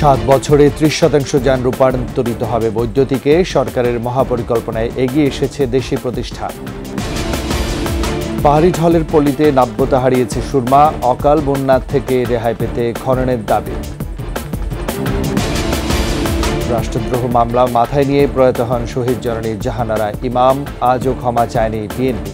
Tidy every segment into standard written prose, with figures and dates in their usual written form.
7 বছরে 30% যান রূপান্তরিত হবে বৈদ্যুতিকে। সরকারের মহাপরিকল্পনায় এগিয়ে এসেছে দেশি প্রতিষ্ঠান। পাহাড়ি ঢলের পল্লীতে নাব্যতা হারিয়েছে সুরমা। অকাল বন্যা থেকে রেহাই পেতে খননের দাবি। রাষ্ট্রদ্রোহ মামলা মাথায় নিয়ে প্রয়াত হন শহীদ জননী জাহানারা ইমাম। আজও ক্ষমা চায়নি বিএনপি।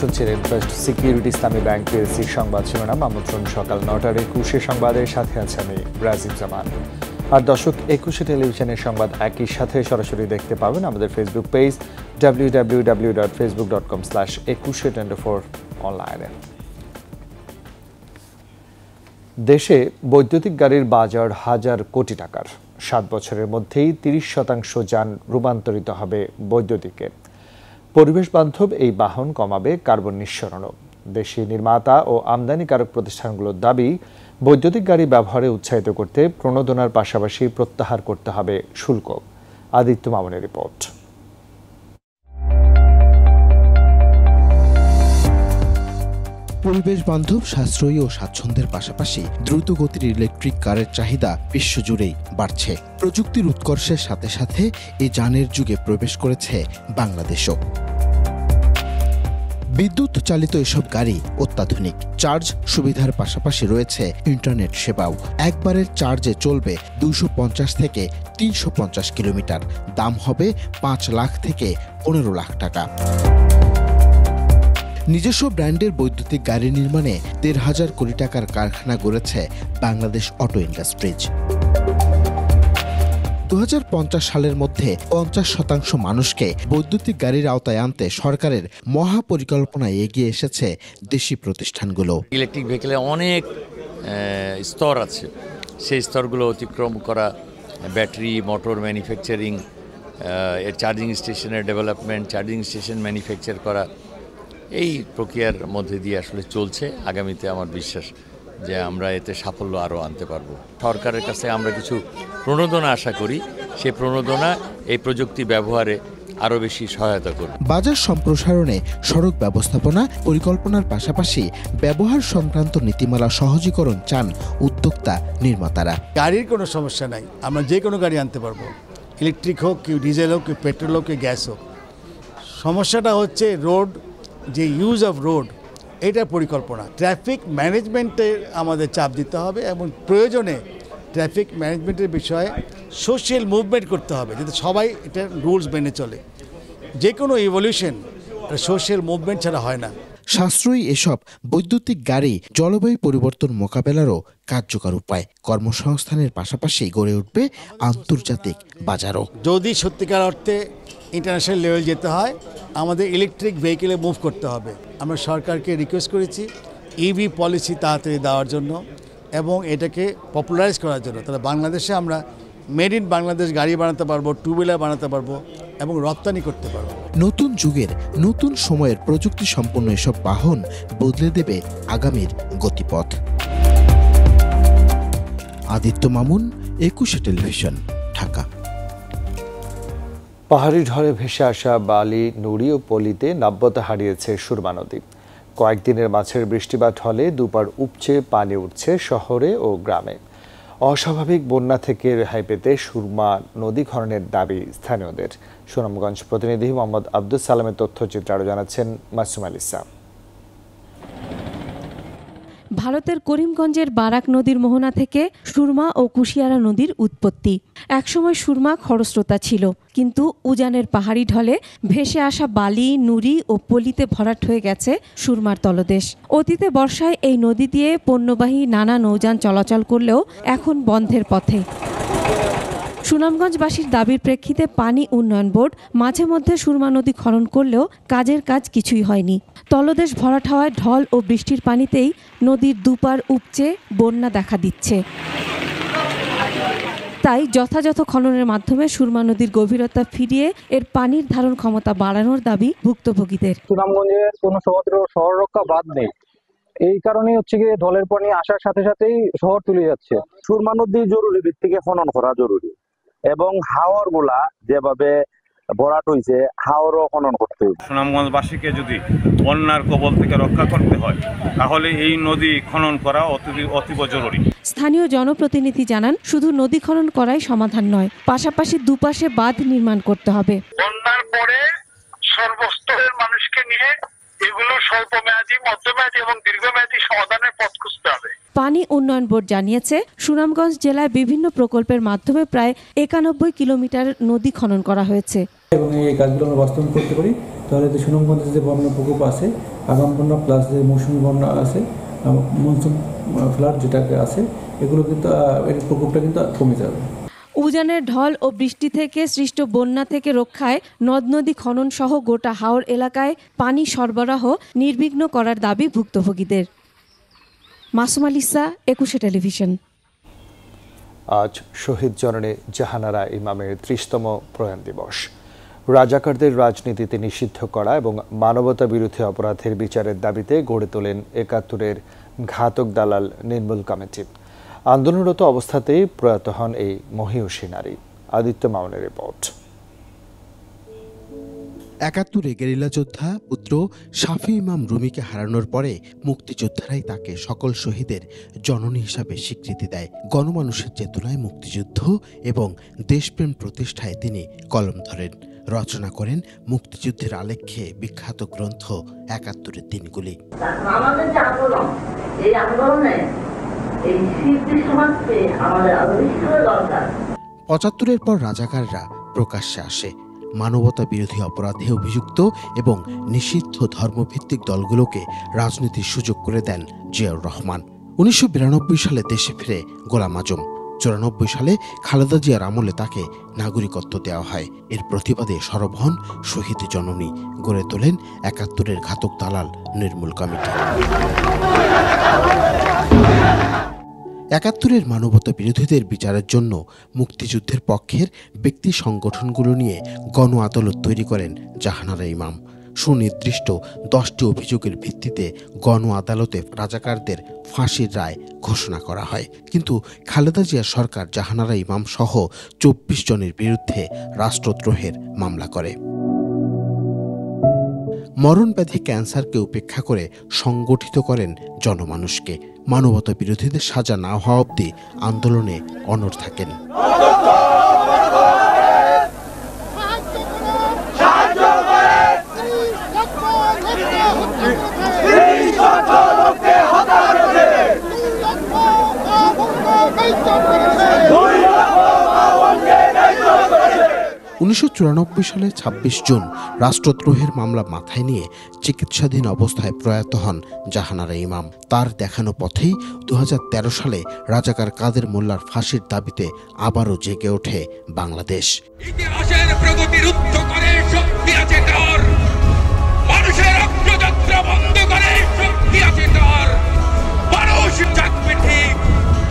শুনছিলেন ফার্স্ট সিকিউরিটি ইসলামী ব্যাংক পিএলসির সংবাদ শিরোনাম। আমন্ত্রণ সকাল 9টার 21 সংবাদের সাথে আছে আমি রাজীব জামান। আর দর্শক, 21 টেলিভিশনের সংবাদ একই সাথে সরাসরি দেখতে পাবেন আমাদের ফেসবুক পেজ www.facebook.com/2124 অনলাইনে। দেশে বৈদ্যুতিক গাড়ির বাজার হাজার কোটি টাকার। 7 বছরের মধ্যেই 30% যান রূপান্তরিত হবে বৈদ্যুতিকে। পরিবেশ বান্ধব এই বাহন কমাবে কার্বন নিঃসরণও। দেশি নির্মাতা ও আমদানিকারক প্রতিষ্ঠানগুলোর দাবি, বৈদ্যুতিক গাড়ি ব্যবহারে উৎসাহিত করতে প্রণোদনার পাশাপাশি প্রত্যাহার করতে হবে শুল্ক। আদিত্য মামুনের রিপোর্ট। পরিবেশ বান্ধব, সাশ্রয়ী ও স্বাচ্ছন্দ্যের পাশাপাশি দ্রুতগতির ইলেকট্রিক কারের চাহিদা বিশ্বজুড়েই বাড়ছে। প্রযুক্তির উৎকর্ষের সাথে সাথে এই যানের যুগে প্রবেশ করেছে বাংলাদেশও। বিদ্যুৎ চালিত এসব গাড়ি অত্যাধুনিক। চার্জ সুবিধার পাশাপাশি রয়েছে ইন্টারনেট সেবাও। একবারের চার্জে চলবে 250 থেকে 350 কিলোমিটার। দাম হবে 5 লাখ থেকে 15 লাখ টাকা। নিজস্ব ব্র্যান্ডের বৈদ্যুতিক গাড়ি নির্মাণে 1,500 কোটি টাকার কারখানা গড়েছে বাংলাদেশ অটো ইন্ডাস্ট্রিজ। 2050 সালের মধ্যে 50% মানুষকে বৈদ্যুতিক গাড়ির আওতায় আনতে সরকারের মহাপরিকল্পনায় এগিয়ে এসেছে দেশি প্রতিষ্ঠানগুলো। ইলেকট্রিক ভেহিকেলে অনেক স্তর আছে, সেই স্তরগুলো অতিক্রম করা, ব্যাটারি, মোটর ম্যানুফ্যাকচারিং, চার্জিং স্টেশনের ডেভেলপমেন্ট, চার্জিং স্টেশন ম্যানুফ্যাকচার করা, এই প্রক্রিয়ার মধ্যে দিয়ে আসলে চলছে। আগামীতে আমার বিশ্বাস যে আমরা এতে সাফল্য আরও আনতে পারবো। সরকারের কাছে আমরা কিছু প্রণোদনা আশা করি, সেই প্রণোদনা এই প্রযুক্তি ব্যবহারে আরও বেশি সহায়তা করবে। বাজার সম্প্রসারণে সড়ক ব্যবস্থাপনা পরিকল্পনার পাশাপাশি ব্যবহার সংক্রান্ত নীতিমালা সহজীকরণ চান উদ্যোক্তা নির্মাতারা। গাড়ির কোনো সমস্যা নাই, আমরা যে কোনো গাড়ি আনতে পারবো, ইলেকট্রিক হোক, কি ডিজেল হোক, কি পেট্রোল হোক, কি গ্যাস হোক। সমস্যাটা হচ্ছে রোড, যে ইউজ অফ রোড, এটা পরিকল্পনা। ট্রাফিক ম্যানেজমেন্টে আমাদের চাপ দিতে হবে এবং প্রয়োজনে ট্রাফিক ম্যানেজমেন্টের বিষয়ে সোশ্যাল মুভমেন্ট করতে হবে, যাতে সবাই এটা রুলস মেনে চলে। যে কোনো ইভলিউশন সোশ্যাল মুভমেন্ট ছাড়া হয় না। সাশ্রয়ী এসব বৈদ্যুতিক গাড়ি জলবায়ু পরিবর্তন মোকাবেলারও কার্যকর উপায়। কর্মসংস্থানের পাশাপাশি গড়ে উঠবে আন্তর্জাতিক বাজারও। যদি সত্যিকার অর্থে ইন্টারন্যাশনাল লেভেল যেতে হয়, আমাদের ইলেকট্রিক ভেহিকেলে মুভ করতে হবে। আমরা সরকারকে রিকোয়েস্ট করেছি ইভি পলিসি তাড়াতাড়ি দেওয়ার জন্য এবং এটাকে পপুলারাইজ করার জন্য। তাহলে বাংলাদেশে আমরা মেড ইন বাংলাদেশ গাড়ি বানাতে পারবো, টু হুইলার বানাতে পারবো এবং রপ্তানি করতে পারবো। নতুন যুগের, নতুন সময়ের প্রযুক্তি সম্পন্ন এসব বাহন বদলে দেবে আগামীর গতিপথ। আদিত্য মামুন, 21 টেলিভিশন, ঢাকা। পাহাড়ি ঢলে ভেসে আসা বালি, নুড়ি ও পলিতে নাব্যতা হারিয়েছে সুরমা নদী। কয়েকদিনের মাঝের বৃষ্টিপাত হলে দুপার উপচে পানি উঠছে শহরে ও গ্রামে। অস্বাভাবিক বন্যা থেকে রেহাই পেতে সুরমা নদী খননের দাবি স্থানীয়দের। সুনামগঞ্জ প্রতিনিধি মোহাম্মদ আব্দুল সালামের তথ্যচিত্র আরও জানাচ্ছেন মাসুম আলিসা। ভারতের করিমগঞ্জের বারাক নদীর মোহনা থেকে সুরমা ও কুশিয়ারা নদীর উৎপত্তি। একসময় সুরমা খরস্রোতা ছিল, কিন্তু উজানের পাহাড়ি ঢলে ভেসে আসা বালি, নুড়ি ও পলিতে ভরাট হয়ে গেছে সুরমার তলদেশ। অতীতে বর্ষায় এই নদী দিয়ে পণ্যবাহী নানা নৌযান চলাচল করলেও এখন বন্ধের পথে। সুনামগঞ্জবাসীর দাবির প্রেক্ষিতে পানি উন্নয়ন বোর্ড মাঝে মধ্যে সুরমা নদী খনন করলেও কাজের কাজ কিছুই হয়নি। তলদেশ ভরাট হওয়ায় ঢল ও বৃষ্টির পানিতেই নদীর দুপার উপচে বন্যা দেখা দিচ্ছে। তাই যথাযথ খননের মাধ্যমে সুরমা নদীর গভীরতা ফিরিয়ে এর পানির ধারণ ক্ষমতা বাড়ানোর দাবি ভুক্তভোগীদের। সুনামগঞ্জের কোনো সমুদ্র শহর রক্ষা বাদ নেই, এই কারণেই হচ্ছে গিয়ে ঢলের পানি আসার সাথে সাথেই শহর তুলে যাচ্ছে। সুরমা নদী জরুরি ভিত্তিকে খনন করা জরুরি, এবং হাওর গুলা যেভাবে ভরাট হয়েছে হাওরও খনন করতে হবে। সুনামগঞ্জবাসীকে যদি বন্যার কবল থেকে রক্ষা করতে হয় তাহলে এই নদী খনন করা অতীব জরুরি। স্থানীয় জনপ্রতিনিধি জানান, শুধু নদী খনন করাই সমাধান নয়, পাশাপাশি দুপাশে বাঁধ নির্মাণ করতে হবে। বন্যার পরে সর্বস্তরের মানুষকে নিয়ে এগুলো স্বল্পমেয়াদী, মধ্যমেয়াদী এবং দীর্ঘমেয়াদী সমাধানের পথ খুঁজতে হবে। পানি উন্নয়ন বোর্ড জানিয়েছে, সুনামগঞ্জ জেলায় বিভিন্ন প্রকল্পের মাধ্যমে প্রায় 91 কিলোমিটার নদী খনন করা হয়েছে। এবং এই কাজগুলো আমরা বাস্তবায়ন করতে পারি তাহলে যে সুনামগঞ্জে যে বন্যা প্রকোপ আছে, আগাম বন্যা প্লাস যে মৌসুমী বন্যা আছে, মনসুন ফ্লাড যেটাকে আছে, এগুলো কিন্তু এর প্রকোপটা কিন্তু কমে যাবে। উজানের ঢল ও বৃষ্টি থেকে সৃষ্ট বন্যা থেকে রক্ষায় নদ নদী খনন সহ গোটা হাওর এলাকায় পানি সরবরাহ নির্বিঘ্ন করার দাবি ভুক্তভোগীদের। মাসুম আলিসা, 21 টেলিভিশন। আজ শহীদ জননী জাহানারা ইমামের 30তম প্রয়াণ দিবস। রাজাকারদের রাজনীতিতে নিষিদ্ধ করা এবং মানবতা বিরোধী অপরাধের বিচারের দাবিতে গড়ে তোলেন ৭১-এর ঘাতক দালাল নির্মূল কমিটি। আন্দোলনরত অবস্থাতেই প্রয়াত হন এই মহিয়সী নারী। আদিত্য মামুনের রিপোর্ট। ৭১-এ গেরিলা যোদ্ধা পুত্র শাফি ইমাম রুমিকে হারানোর পরে মুক্তিযোদ্ধারাই তাকে সকল শহীদের জননী হিসাবে স্বীকৃতি দেয়। গণমানুষের চেতনায় মুক্তিযুদ্ধ এবং দেশপ্রেম প্রতিষ্ঠায় তিনি কলম ধরেন, রচনা করেন মুক্তিযুদ্ধের আলেখ্যে বিখ্যাত গ্রন্থ ৭১-এর দিনগুলি। আমাদের যে আন্দোলন, এই আন্দোলনে এই স্বীকৃতি সমাজকে আমাদের আরো বেশি করে দরকার। ৭৫-এর পর রাজাকাররা প্রকাশ্যে আসে, মানবতা বিরোধী অপরাধে অভিযুক্ত এবং নিষিদ্ধ ধর্মভিত্তিক দলগুলোকে রাজনীতির সুযোগ করে দেন জিয়াউর রহমান। ১৯৯২ সালে দেশে ফিরে গোলাম আজম। ৯৪ সালে খালেদা জিয়ার আমলে তাকে নাগরিকত্ব দেওয়া হয়। এর প্রতিবাদে সরব হন শহীদ জননী, গড়ে তোলেন ৭১-এর ঘাতক দালাল নির্মূল কমিটি। ৭১-এর মানবতা বিরোধীদের বিচারের জন্য মুক্তিযুদ্ধের পক্ষের ব্যক্তি সংগঠনগুলো নিয়ে গণ আদালত তৈরি করেন জাহানারা ইমাম। সুনির্দিষ্ট 10টি অভিযোগের ভিত্তিতে গণ আদালতে রাজাকারদের ফাঁসির রায় ঘোষণা করা হয়। কিন্তু খালেদা জিয়া সরকার জাহানারা ইমাম সহ 24 জনের বিরুদ্ধে রাষ্ট্রদ্রোহের মামলা করে। মরণব্যাধি ক্যান্সারকে উপেক্ষা করে সংগঠিত করেন জনমানুষকে। মানবতা বিরোধীদের সাজা না হওয়া অবধি আন্দোলনে অনড় থাকেন। সালে ২৬ জুন রাষ্ট্রদ্রোহের মামলা মাথায় নিয়ে চিকিৎসাধীন অবস্থায় প্রয়াত হন জাহানারা ইমাম। তার দেখানো পথেই ২০১৩ সালে রাজাকার কাদের মোল্লার ফাঁসির দাবিতে আবারও জেগে ওঠে বাংলাদেশ। ইতিহাসের প্রগতির উচ্চ করে শক্তি আছে তার, মানুষের অগ্রযাত্রা বন্ধ করে শক্তি আছে তার। মানুষ জাগবে ঠিক,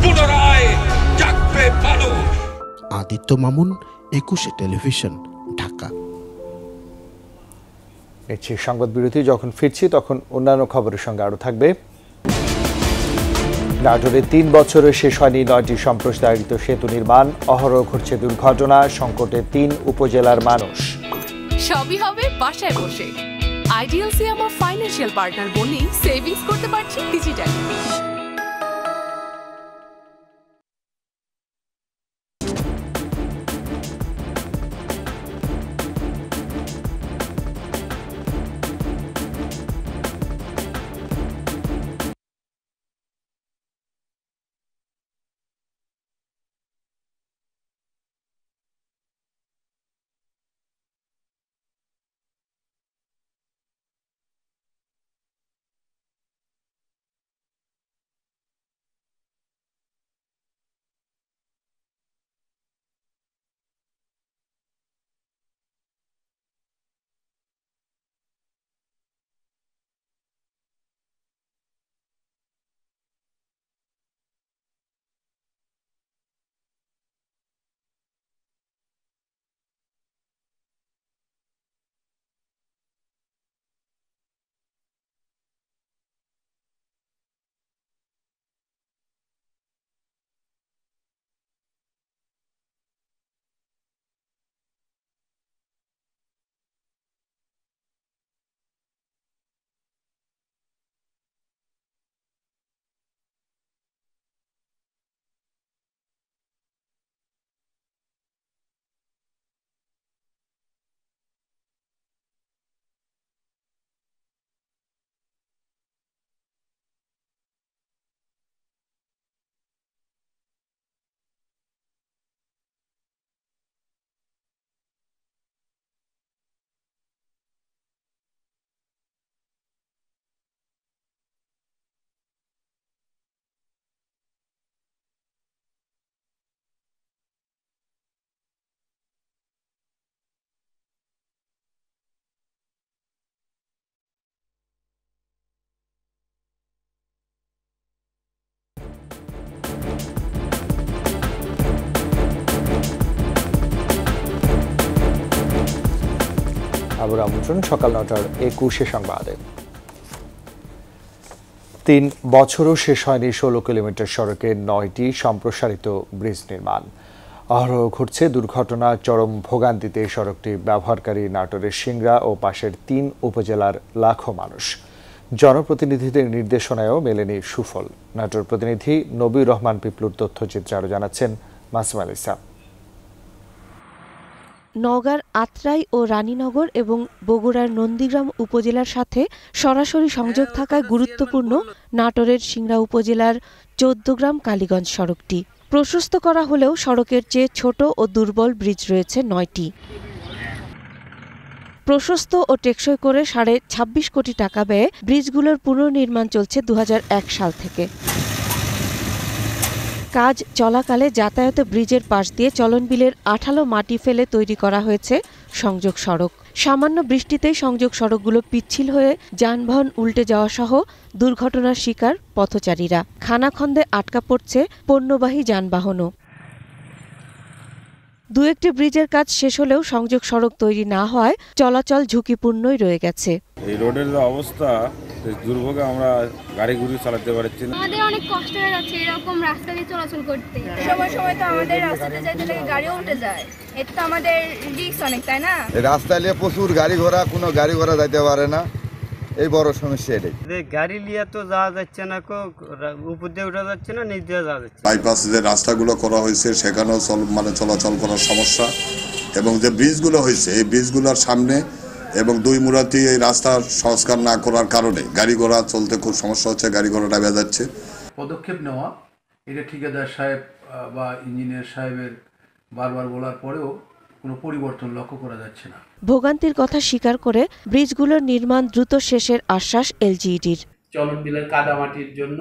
পুনরায় জাগবে মানুষ। আদিত্য মামুন, ২১ টেলিভিশন, ঢাকা। এর সংবাদ বিরতি। যখন ফিরছি তখন অন্যান্য খবরের সঙ্গে আরও থাকবে। নাটোরে 3 বছরে শেষ হয়নি 9টি সম্প্রসারিত সেতু নির্মাণ, অহরহ ঘটছে দুর্ঘটনা, সংকটে 3 উপজেলার মানুষ। সবই হবে বাসায় বসে। আইডিএলসি আমার ফাইন্যান্সিয়াল পার্টনার বলেই সেভিংস করতে পারছি ডিজিটালি। আবার আমন্ত্রণ সকাল 9টার 21 সংবাদে। 3 বছরও শেষ হয়নি 16 কিলোমিটার সড়কের 9টি সম্প্রসারিত ব্রিজ নির্মাণ। অহরহ ঘটছে দুর্ঘটনা, চরম ভোগান্তিতে সড়কটি ব্যবহারকারী নাটোরের সিংড়া ও পাশের 3 উপজেলার লাখো মানুষ। জনপ্রতিনিধিদের নির্দেশনায়ও মেলেনি সুফল। নাটোর প্রতিনিধি নবীর রহমান পিপলুর তথ্যচিত্রে আরও জানাচ্ছেন মাসুম আল ইসলাম। নওগাঁর আত্রাই ও রানীনগর এবং বগুড়ার নন্দীগ্রাম উপজেলার সাথে সরাসরি সংযোগ থাকায় গুরুত্বপূর্ণ নাটোরের সিংড়া উপজেলার 14 গ্রাম কালীগঞ্জ সড়কটি। প্রশস্ত করা হলেও সড়কের চেয়ে ছোট ও দুর্বল ব্রিজ রয়েছে 9টি। প্রশস্ত ও টেকসই করে 26.5 কোটি টাকা ব্যয়ে ব্রিজগুলোর পুনর্নির্মাণ চলছে 2001 সাল থেকে। কাজ চলাকালে যাতায়াত ব্রিজের পাশ দিয়ে চলনবিলের আঠালো মাটি ফেলে তৈরি করা হয়েছে সংযোগ সড়ক। সামান্য বৃষ্টিতেই সংযোগ সড়কগুলো পিচ্ছিল হয়ে যানবাহন উল্টে যাওয়া সহ দুর্ঘটনার শিকার পথচারীরা। খানাখন্দে আটকা পড়ছে পণ্যবাহী যানবাহনও। 2-1টি ব্রিজের কাজ শেষ হলেও সংযোগ সড়ক তৈরি না হওয়ায় চলাচল ঝুঁকিপূর্ণই রয়ে গেছে। এই রোডের যে অবস্থা, দুর্ভোগে আমরা গাড়ি ঘুরি চালাতে পারছি না। আমাদের অনেক কষ্ট হয়ে যাচ্ছে এরকম রাস্তা দিয়ে চলাচল করতে। সময় সময় তো আমাদের রাস্তাতে যাইতে লাগে গাড়িও উল্টে যায়, এটা তো আমাদের রিস্ক অনেক, তাই না? রাস্তায় নিয়ে প্রচুর গাড়ি ঘোড়া, কোনো গাড়ি ঘোড়া যাইতে পারে না, এই বড় সমস্যা এটাই। গাড়ি নিয়ে তো যাওয়া যাচ্ছে না, উপর দিয়ে উঠা যাচ্ছে না, নিচ দিয়ে যাওয়া যাচ্ছে। বাইপাসে যে রাস্তাগুলো করা হয়েছে সেখানেও চলাচল করার সমস্যা, এবং যে ব্রিজগুলো হয়েছে এই ব্রিজগুলোর সামনে এবং 2 মুরাতি এই রাস্তার সংস্কার না করার কারণে গাড়ি ঘোড়া চলতে খুব সমস্যা হচ্ছে, গাড়ি ঘোড়া ডাবে যাচ্ছে। পদক্ষেপ নেওয়া, এটা ঠিকাদার সাহেব বা ইঞ্জিনিয়ার সাহেবের বারবার বলার পরেও কোনো পরিবর্তন লক্ষ্য করা যাচ্ছে না। ভোগান্তির কথা স্বীকার করে ব্রিজগুলোর নির্মাণ দ্রুত শেষের আশ্বাস এলজিইডির। চলনবিলের কাদামাটির জন্য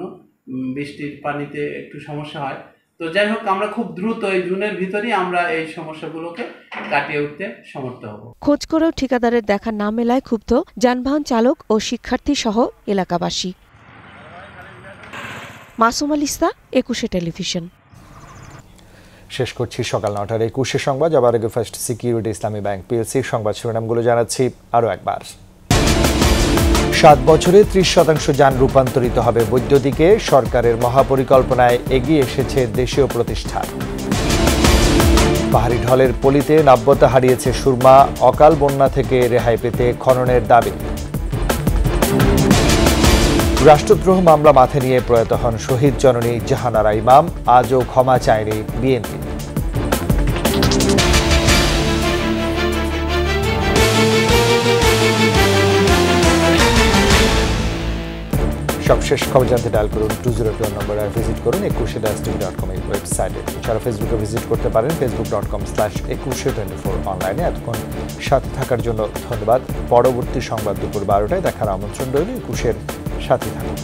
বৃষ্টির পানিতে একটু সমস্যা হয়, তো যাই হোক আমরা খুব দ্রুত এই জুনের ভিতরেই আমরা এই সমস্যাগুলোকে কাটিয়ে উঠতে সমর্থ হব। খোঁজ করেও ঠিকাদারের দেখা না মেলায় ক্ষুব্ধ যানবাহন চালক ও শিক্ষার্থী সহ এলাকাবাসী। মাসুম আল ইসলাম, 21 টেলিভিশন। শেষ করছি সকাল 9টার 21 সংবাদ। যাবার আগে ফার্স্ট সিকিউরিটি ইসলামী ব্যাংক পিএলসি সংবাদ শিরোনামগুলো জানাচ্ছি আরও একবার। 7 বছরে 30% যান রূপান্তরিত হবে বৈদ্যুতিকে। সরকারের মহাপরিকল্পনায় এগিয়ে এসেছে দেশীয় প্রতিষ্ঠান। পাহাড়ি ঢলের পলিতে নাব্যতা হারিয়েছে সুরমা। অকাল বন্যা থেকে রেহাই পেতে খননের দাবি। রাষ্ট্রদ্রোহ মামলা মাথায় নিয়ে প্রয়াত হন শহীদ জননী জাহানারা ইমাম। আজও ক্ষমা চায়নি বিএনপি। সবশেষ খবর জানতে ডায়াল করুন 202 নম্বরে, আর ভিজিট করুন 21.tv.com এই ওয়েবসাইটে। এছাড়া ফেসবুকে ভিজিট করতে পারেন facebook.com/2124 অনলাইনে। এতক্ষণ সাথে থাকার জন্য ধন্যবাদ। পরবর্তী সংবাদ দুপুর 12টায় দেখার আমন্ত্রণ রইল। 21-এর সাথে থাকুন।